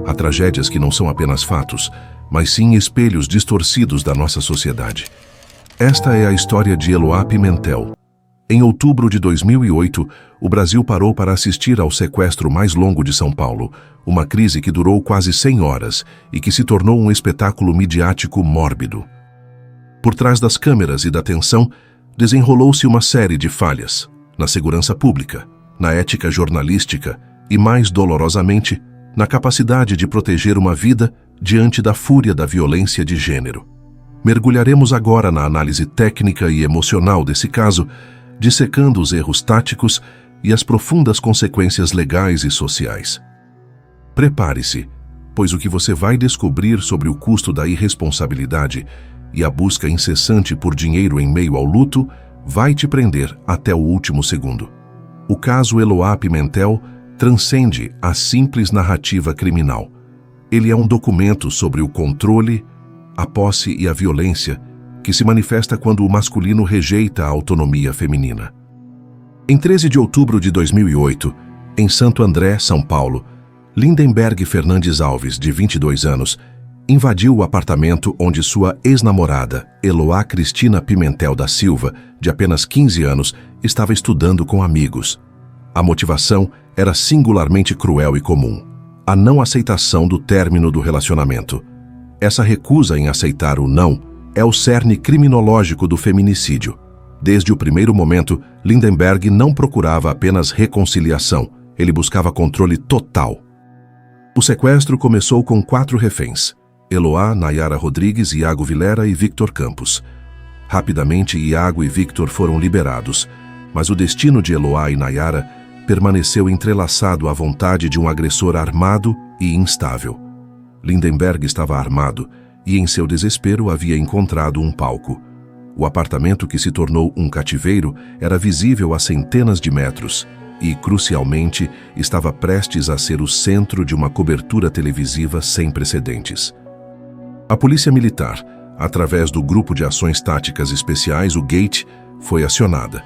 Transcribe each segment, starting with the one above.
Há tragédias que não são apenas fatos, mas sim espelhos distorcidos da nossa sociedade. Esta é a história de Eloá Pimentel. Em outubro de 2008, o Brasil parou para assistir ao sequestro mais longo de São Paulo, uma crise que durou quase 100 horas e que se tornou um espetáculo midiático mórbido. Por trás das câmeras e da tensão, desenrolou-se uma série de falhas na segurança pública, na ética jornalística e, mais dolorosamente, na capacidade de proteger uma vida diante da fúria da violência de gênero. Mergulharemos agora na análise técnica e emocional desse caso, dissecando os erros táticos e as profundas consequências legais e sociais. Prepare-se, pois o que você vai descobrir sobre o custo da irresponsabilidade e a busca incessante por dinheiro em meio ao luto vai te prender até o último segundo. O caso Eloá Pimentel transcende a simples narrativa criminal. Ele é um documento sobre o controle, a posse e a violência que se manifesta quando o masculino rejeita a autonomia feminina. Em 13 de outubro de 2008, em Santo André, São Paulo, Lindenberg Fernandes Alves, de 22 anos, invadiu o apartamento onde sua ex-namorada, Eloá Cristina Pimentel da Silva, de apenas 15 anos, estava estudando com amigos. A motivação era singularmente cruel e comum: a não aceitação do término do relacionamento. Essa recusa em aceitar o não é o cerne criminológico do feminicídio. Desde o primeiro momento, Lindenberg não procurava apenas reconciliação, ele buscava controle total. O sequestro começou com 4 reféns: Eloá, Nayara Rodrigues, Iago Vilera e Victor Campos. Rapidamente, Iago e Victor foram liberados, mas o destino de Eloá e Nayara permaneceu entrelaçado à vontade de um agressor armado e instável. Lindenberg estava armado e, em seu desespero, havia encontrado um palco. O apartamento, que se tornou um cativeiro, era visível a centenas de metros e, crucialmente, estava prestes a ser o centro de uma cobertura televisiva sem precedentes. A Polícia Militar, através do Grupo de Ações Táticas Especiais, o GATE, foi acionada.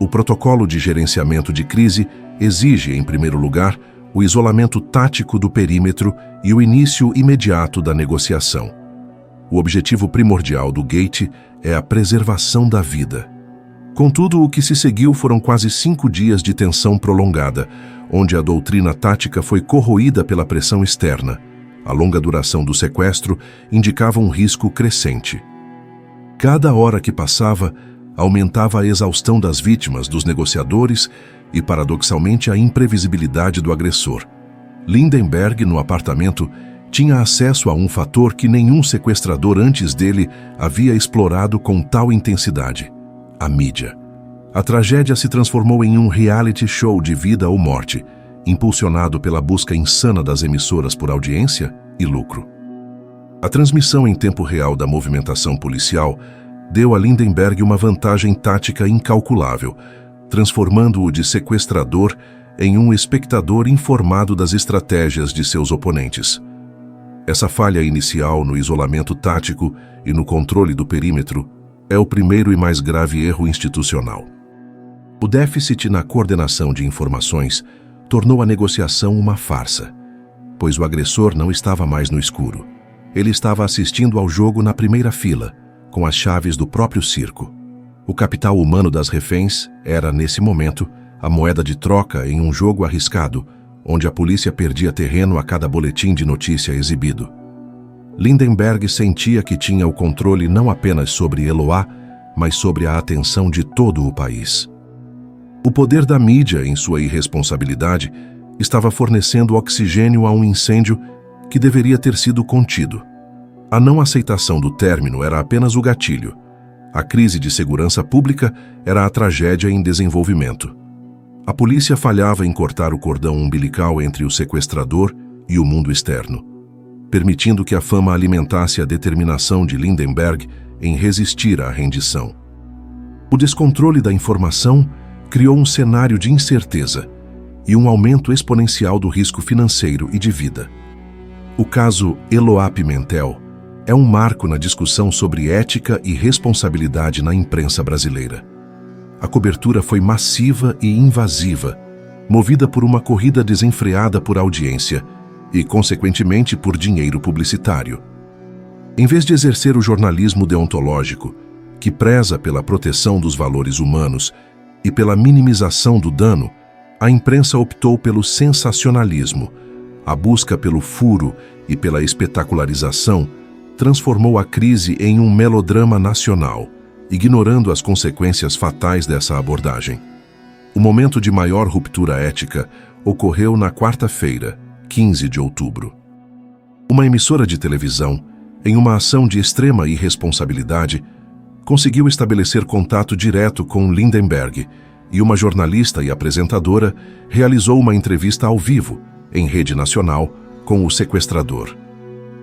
O protocolo de gerenciamento de crise exige, em primeiro lugar, o isolamento tático do perímetro e o início imediato da negociação. O objetivo primordial do GATE é a preservação da vida. Contudo, o que se seguiu foram quase 5 dias de tensão prolongada, onde a doutrina tática foi corroída pela pressão externa. A longa duração do sequestro indicava um risco crescente. Cada hora que passava, aumentava a exaustão das vítimas, dos negociadores e, paradoxalmente, a imprevisibilidade do agressor. Lindenberg, no apartamento, tinha acesso a um fator que nenhum sequestrador antes dele havia explorado com tal intensidade: a mídia. A tragédia se transformou em um reality show de vida ou morte, impulsionado pela busca insana das emissoras por audiência e lucro. A transmissão em tempo real da movimentação policial deu a Lindenberg uma vantagem tática incalculável, transformando-o de sequestrador em um espectador informado das estratégias de seus oponentes. Essa falha inicial no isolamento tático e no controle do perímetro é o primeiro e mais grave erro institucional. O déficit na coordenação de informações tornou a negociação uma farsa, pois o agressor não estava mais no escuro. Ele estava assistindo ao jogo na primeira fila, com as chaves do próprio circo. O capital humano das reféns era, nesse momento, a moeda de troca em um jogo arriscado, onde a polícia perdia terreno a cada boletim de notícia exibido. Lindenberg sentia que tinha o controle não apenas sobre Eloá, mas sobre a atenção de todo o país. O poder da mídia, em sua irresponsabilidade, estava fornecendo oxigênio a um incêndio que deveria ter sido contido. A não aceitação do término era apenas o gatilho. A crise de segurança pública era a tragédia em desenvolvimento. A polícia falhava em cortar o cordão umbilical entre o sequestrador e o mundo externo, permitindo que a fama alimentasse a determinação de Lindenberg em resistir à rendição. O descontrole da informação criou um cenário de incerteza e um aumento exponencial do risco financeiro e de vida. O caso Eloá Pimentel é um marco na discussão sobre ética e responsabilidade na imprensa brasileira. A cobertura foi massiva e invasiva, movida por uma corrida desenfreada por audiência, e, consequentemente, por dinheiro publicitário. Em vez de exercer o jornalismo deontológico, que preza pela proteção dos valores humanos e pela minimização do dano, a imprensa optou pelo sensacionalismo. A busca pelo furo e pela espetacularização transformou a crise em um melodrama nacional, ignorando as consequências fatais dessa abordagem. O momento de maior ruptura ética ocorreu na quarta-feira, 15 de outubro. Uma emissora de televisão, em uma ação de extrema irresponsabilidade, conseguiu estabelecer contato direto com Lindenberg e uma jornalista e apresentadora realizou uma entrevista ao vivo, em rede nacional, com o sequestrador.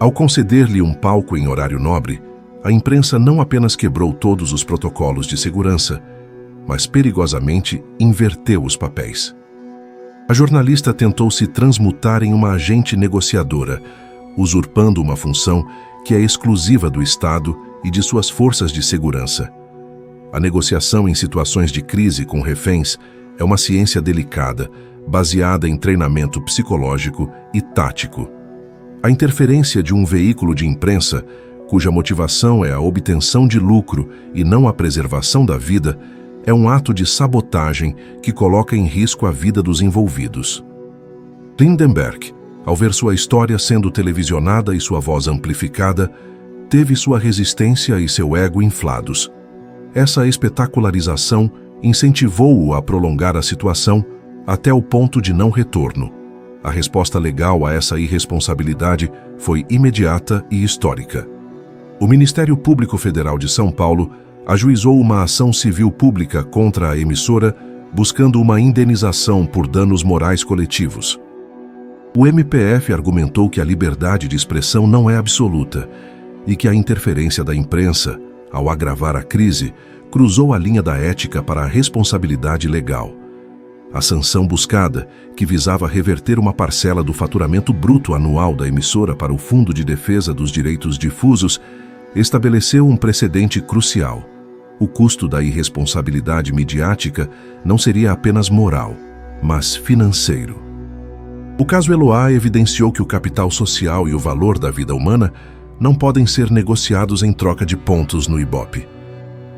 Ao conceder-lhe um palco em horário nobre, a imprensa não apenas quebrou todos os protocolos de segurança, mas perigosamente inverteu os papéis. A jornalista tentou se transmutar em uma agente negociadora, usurpando uma função que é exclusiva do Estado e de suas forças de segurança. A negociação em situações de crise com reféns é uma ciência delicada, baseada em treinamento psicológico e tático. A interferência de um veículo de imprensa, cuja motivação é a obtenção de lucro e não a preservação da vida, é um ato de sabotagem que coloca em risco a vida dos envolvidos. Lindenberg, ao ver sua história sendo televisionada e sua voz amplificada, teve sua resistência e seu ego inflados. Essa espetacularização incentivou-o a prolongar a situação até o ponto de não retorno. A resposta legal a essa irresponsabilidade foi imediata e histórica. O Ministério Público Federal de São Paulo ajuizou uma ação civil pública contra a emissora, buscando uma indenização por danos morais coletivos. O MPF argumentou que a liberdade de expressão não é absoluta e que a interferência da imprensa, ao agravar a crise, cruzou a linha da ética para a responsabilidade legal. A sanção buscada, que visava reverter uma parcela do faturamento bruto anual da emissora para o Fundo de Defesa dos Direitos Difusos, estabeleceu um precedente crucial. O custo da irresponsabilidade midiática não seria apenas moral, mas financeiro. O caso Eloá evidenciou que o capital social e o valor da vida humana não podem ser negociados em troca de pontos no Ibope.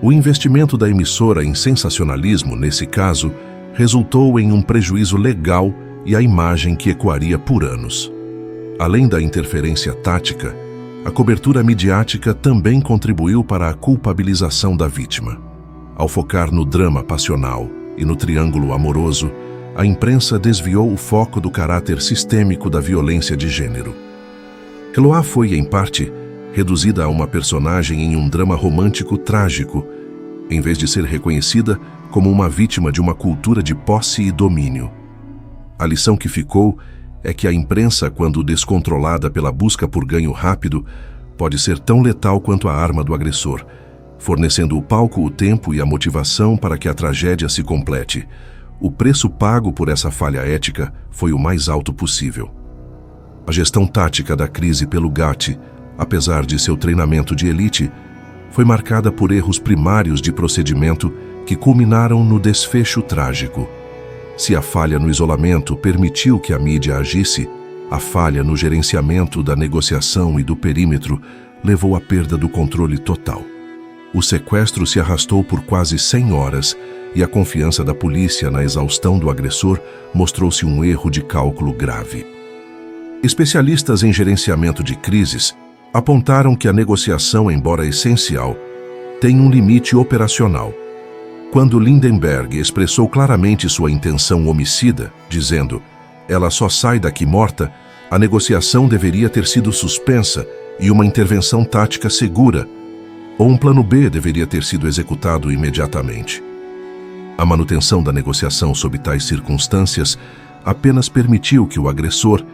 O investimento da emissora em sensacionalismo, nesse caso, resultou em um prejuízo legal e a imagem que ecoaria por anos. Além da interferência tática, a cobertura midiática também contribuiu para a culpabilização da vítima. Ao focar no drama passional e no triângulo amoroso, a imprensa desviou o foco do caráter sistêmico da violência de gênero. Eloá foi, em parte, reduzida a uma personagem em um drama romântico trágico, em vez de ser reconhecida como uma vítima de uma cultura de posse e domínio. A lição que ficou é que a imprensa, quando descontrolada pela busca por ganho rápido, pode ser tão letal quanto a arma do agressor, fornecendo o palco, o tempo e a motivação para que a tragédia se complete. O preço pago por essa falha ética foi o mais alto possível. A gestão tática da crise pelo GAT, apesar de seu treinamento de elite, foi marcada por erros primários de procedimento que culminaram no desfecho trágico. Se a falha no isolamento permitiu que a mídia agisse, a falha no gerenciamento da negociação e do perímetro levou à perda do controle total. O sequestro se arrastou por quase 100 horas e a confiança da polícia na exaustão do agressor mostrou-se um erro de cálculo grave. Especialistas em gerenciamento de crises apontaram que a negociação, embora essencial, tem um limite operacional. Quando Lindenberg expressou claramente sua intenção homicida, dizendo "ela só sai daqui morta", a negociação deveria ter sido suspensa e uma intervenção tática segura, ou um plano B deveria ter sido executado imediatamente. A manutenção da negociação sob tais circunstâncias apenas permitiu que o agressor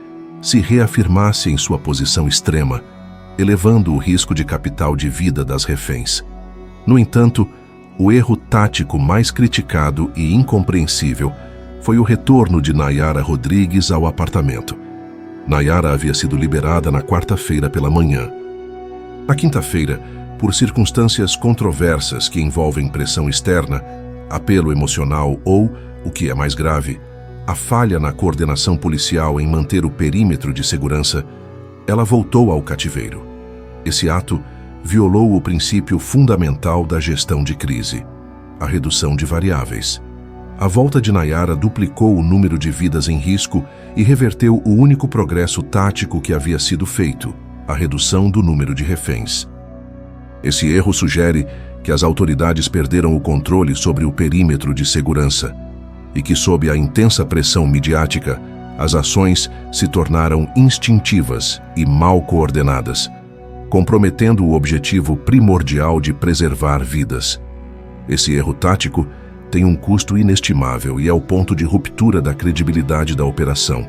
se reafirmasse em sua posição extrema, elevando o risco de capital de vida das reféns. No entanto, o erro tático mais criticado e incompreensível foi o retorno de Nayara Rodrigues ao apartamento. Nayara havia sido liberada na quarta-feira pela manhã. Na quinta-feira, por circunstâncias controversas que envolvem pressão externa, apelo emocional ou, o que é mais grave, a falha na coordenação policial em manter o perímetro de segurança, ela voltou ao cativeiro. Esse ato violou o princípio fundamental da gestão de crise, a redução de variáveis. A volta de Nayara duplicou o número de vidas em risco e reverteu o único progresso tático que havia sido feito, a redução do número de reféns. Esse erro sugere que as autoridades perderam o controle sobre o perímetro de segurança e que, sob a intensa pressão midiática, as ações se tornaram instintivas e mal coordenadas, comprometendo o objetivo primordial de preservar vidas. Esse erro tático tem um custo inestimável e é o ponto de ruptura da credibilidade da operação.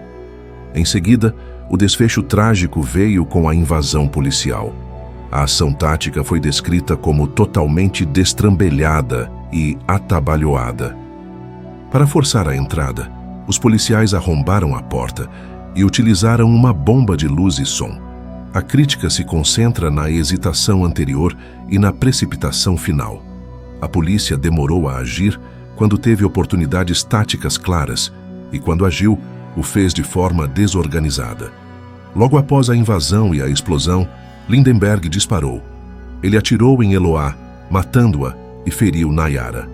Em seguida, o desfecho trágico veio com a invasão policial. A ação tática foi descrita como totalmente destrambelhada e atabalhoada. Para forçar a entrada, os policiais arrombaram a porta e utilizaram uma bomba de luz e som. A crítica se concentra na hesitação anterior e na precipitação final. A polícia demorou a agir quando teve oportunidades táticas claras e, quando agiu, o fez de forma desorganizada. Logo após a invasão e a explosão, Lindenberg disparou. Ele atirou em Eloá, matando-a, e feriu Nayara.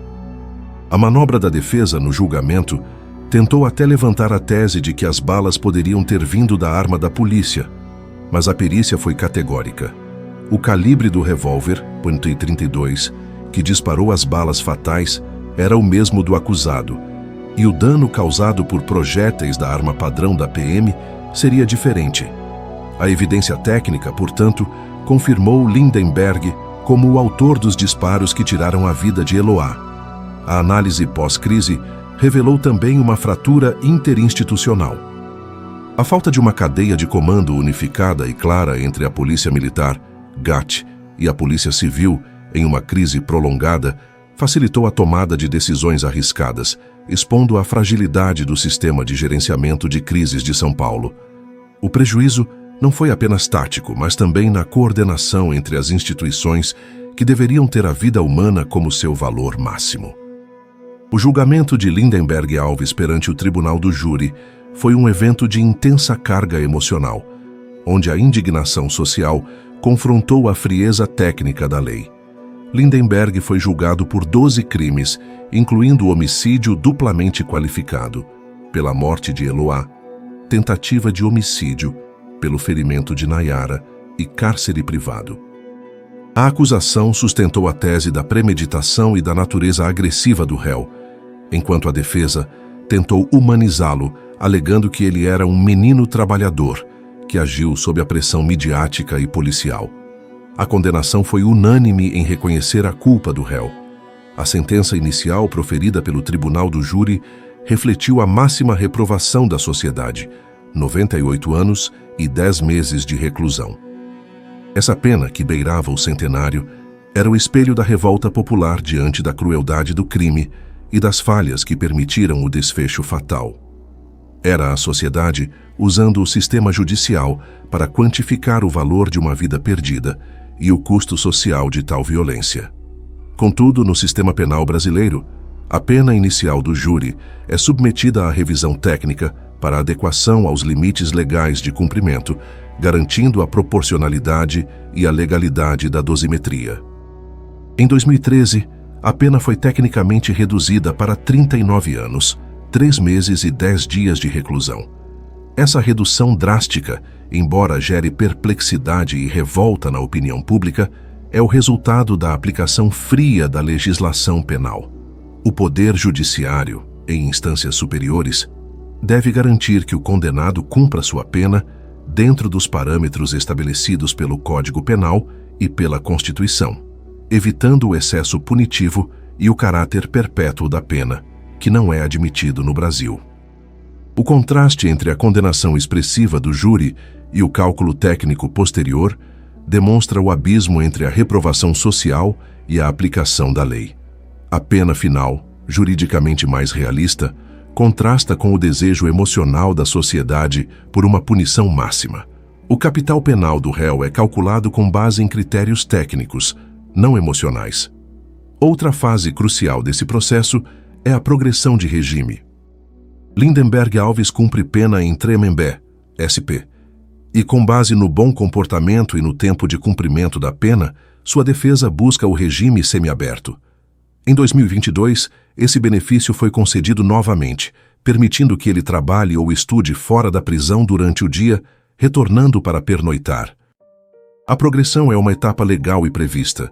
A manobra da defesa no julgamento tentou até levantar a tese de que as balas poderiam ter vindo da arma da polícia, mas a perícia foi categórica. O calibre do revólver, .32, que disparou as balas fatais, era o mesmo do acusado, e o dano causado por projéteis da arma padrão da PM seria diferente. A evidência técnica, portanto, confirmou Lindenberg como o autor dos disparos que tiraram a vida de Eloá. A análise pós-crise revelou também uma fratura interinstitucional. A falta de uma cadeia de comando unificada e clara entre a Polícia Militar, GAT, e a Polícia Civil em uma crise prolongada facilitou a tomada de decisões arriscadas, expondo a fragilidade do sistema de gerenciamento de crises de São Paulo. O prejuízo não foi apenas tático, mas também na coordenação entre as instituições que deveriam ter a vida humana como seu valor máximo. O julgamento de Lindenberg Alves perante o Tribunal do Júri foi um evento de intensa carga emocional, onde a indignação social confrontou a frieza técnica da lei. Lindenberg foi julgado por 12 crimes, incluindo homicídio duplamente qualificado, pela morte de Eloá, tentativa de homicídio, pelo ferimento de Nayara e cárcere privado. A acusação sustentou a tese da premeditação e da natureza agressiva do réu, enquanto a defesa tentou humanizá-lo, alegando que ele era um menino trabalhador que agiu sob a pressão midiática e policial. A condenação foi unânime em reconhecer a culpa do réu. A sentença inicial proferida pelo Tribunal do Júri refletiu a máxima reprovação da sociedade, 98 anos e 10 meses de reclusão. Essa pena, que beirava o centenário, era o espelho da revolta popular diante da crueldade do crime e das falhas que permitiram o desfecho fatal. Era a sociedade usando o sistema judicial para quantificar o valor de uma vida perdida e o custo social de tal violência. Contudo, no sistema penal brasileiro, a pena inicial do júri é submetida à revisão técnica para adequação aos limites legais de cumprimento, garantindo a proporcionalidade e a legalidade da dosimetria. Em 2013, a pena foi tecnicamente reduzida para 39 anos, 3 meses e 10 dias de reclusão. Essa redução drástica, embora gere perplexidade e revolta na opinião pública, é o resultado da aplicação fria da legislação penal. O Poder Judiciário, em instâncias superiores, deve garantir que o condenado cumpra sua pena dentro dos parâmetros estabelecidos pelo Código Penal e pela Constituição, evitando o excesso punitivo e o caráter perpétuo da pena, que não é admitido no Brasil. O contraste entre a condenação expressiva do júri e o cálculo técnico posterior demonstra o abismo entre a reprovação social e a aplicação da lei. A pena final, juridicamente mais realista, contrasta com o desejo emocional da sociedade por uma punição máxima. O capital penal do réu é calculado com base em critérios técnicos, não emocionais. Outra fase crucial desse processo é a progressão de regime. Lindenberg Alves cumpre pena em Tremembé, SP. E com base no bom comportamento e no tempo de cumprimento da pena, sua defesa busca o regime semiaberto. Em 2022, esse benefício foi concedido novamente, permitindo que ele trabalhe ou estude fora da prisão durante o dia, retornando para pernoitar. A progressão é uma etapa legal e prevista,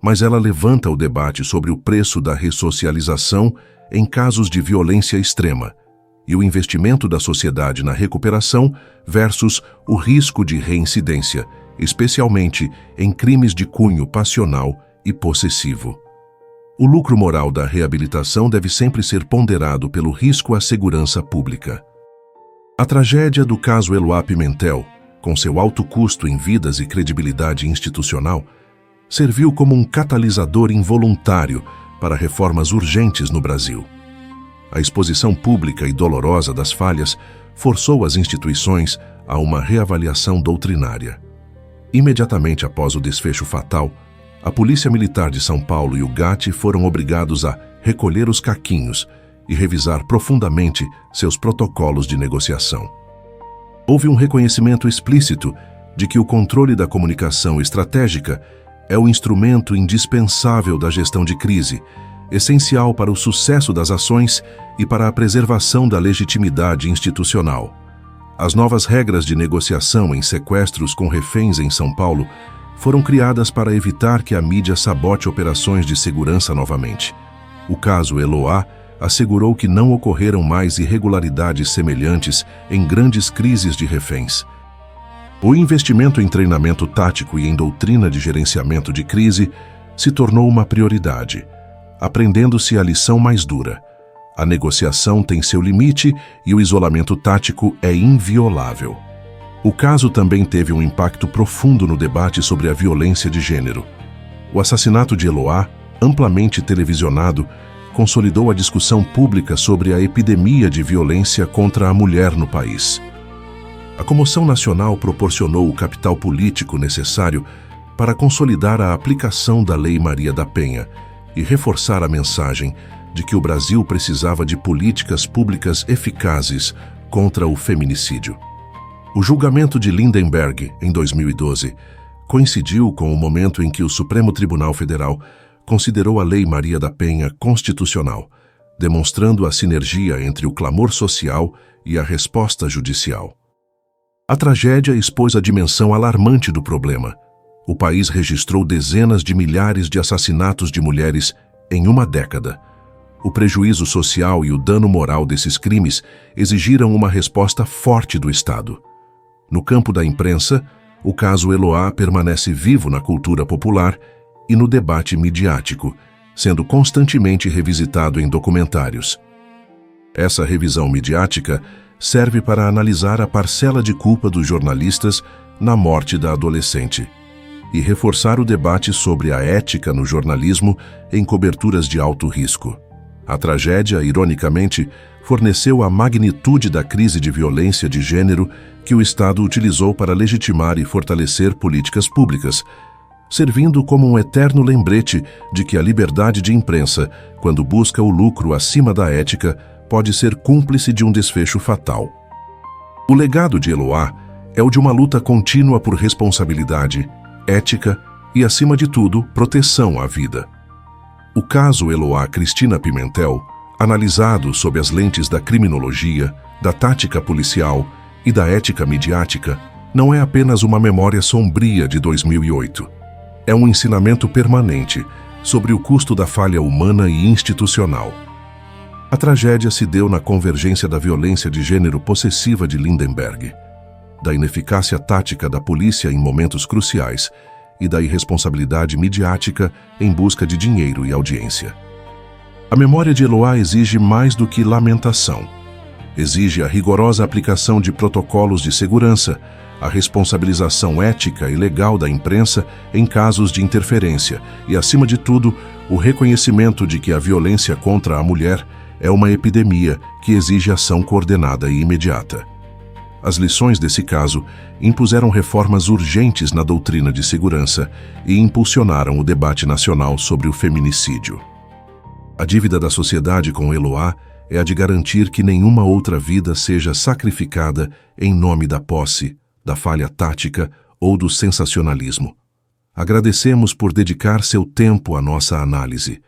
mas ela levanta o debate sobre o preço da ressocialização em casos de violência extrema e o investimento da sociedade na recuperação versus o risco de reincidência, especialmente em crimes de cunho passional e possessivo. O lucro moral da reabilitação deve sempre ser ponderado pelo risco à segurança pública. A tragédia do caso Eloá Pimentel, com seu alto custo em vidas e credibilidade institucional, serviu como um catalisador involuntário para reformas urgentes no Brasil. A exposição pública e dolorosa das falhas forçou as instituições a uma reavaliação doutrinária. Imediatamente após o desfecho fatal, a Polícia Militar de São Paulo e o GAT foram obrigados a recolher os caquinhos e revisar profundamente seus protocolos de negociação. Houve um reconhecimento explícito de que o controle da comunicação estratégica é o instrumento indispensável da gestão de crise, essencial para o sucesso das ações e para a preservação da legitimidade institucional. As novas regras de negociação em sequestros com reféns em São Paulo foram criadas para evitar que a mídia sabote operações de segurança novamente. O caso Eloá assegurou que não ocorreram mais irregularidades semelhantes em grandes crises de reféns. O investimento em treinamento tático e em doutrina de gerenciamento de crise se tornou uma prioridade, aprendendo-se a lição mais dura. A negociação tem seu limite e o isolamento tático é inviolável. O caso também teve um impacto profundo no debate sobre a violência de gênero. O assassinato de Eloá, amplamente televisionado, consolidou a discussão pública sobre a epidemia de violência contra a mulher no país. A comoção nacional proporcionou o capital político necessário para consolidar a aplicação da Lei Maria da Penha e reforçar a mensagem de que o Brasil precisava de políticas públicas eficazes contra o feminicídio. O julgamento de Lindenberg, em 2012, coincidiu com o momento em que o Supremo Tribunal Federal considerou a Lei Maria da Penha constitucional, demonstrando a sinergia entre o clamor social e a resposta judicial. A tragédia expôs a dimensão alarmante do problema. O país registrou dezenas de milhares de assassinatos de mulheres em uma década. O prejuízo social e o dano moral desses crimes exigiram uma resposta forte do Estado. No campo da imprensa, o caso Eloá permanece vivo na cultura popular e no debate midiático, sendo constantemente revisitado em documentários. Essa revisão midiática serve para analisar a parcela de culpa dos jornalistas na morte da adolescente e reforçar o debate sobre a ética no jornalismo em coberturas de alto risco. A tragédia, ironicamente, forneceu a magnitude da crise de violência de gênero que o Estado utilizou para legitimar e fortalecer políticas públicas, servindo como um eterno lembrete de que a liberdade de imprensa, quando busca o lucro acima da ética, pode ser cúmplice de um desfecho fatal. O legado de Eloá é o de uma luta contínua por responsabilidade, ética e, acima de tudo, proteção à vida. O caso Eloá Cristina Pimentel, analisado sob as lentes da criminologia, da tática policial e da ética midiática, não é apenas uma memória sombria de 2008. É um ensinamento permanente sobre o custo da falha humana e institucional. A tragédia se deu na convergência da violência de gênero possessiva de Lindenberg, da ineficácia tática da polícia em momentos cruciais e da irresponsabilidade midiática em busca de dinheiro e audiência. A memória de Eloá exige mais do que lamentação. Exige a rigorosa aplicação de protocolos de segurança, a responsabilização ética e legal da imprensa em casos de interferência e, acima de tudo, o reconhecimento de que a violência contra a mulher é uma epidemia que exige ação coordenada e imediata. As lições desse caso impuseram reformas urgentes na doutrina de segurança e impulsionaram o debate nacional sobre o feminicídio. A dívida da sociedade com Eloá é a de garantir que nenhuma outra vida seja sacrificada em nome da posse, da falha tática ou do sensacionalismo. Agradecemos por dedicar seu tempo à nossa análise.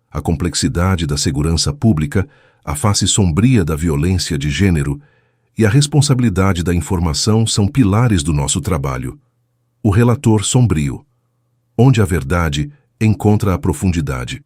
A complexidade da segurança pública, a face sombria da violência de gênero e a responsabilidade da informação são pilares do nosso trabalho. O relator sombrio. Onde a verdade encontra a profundidade.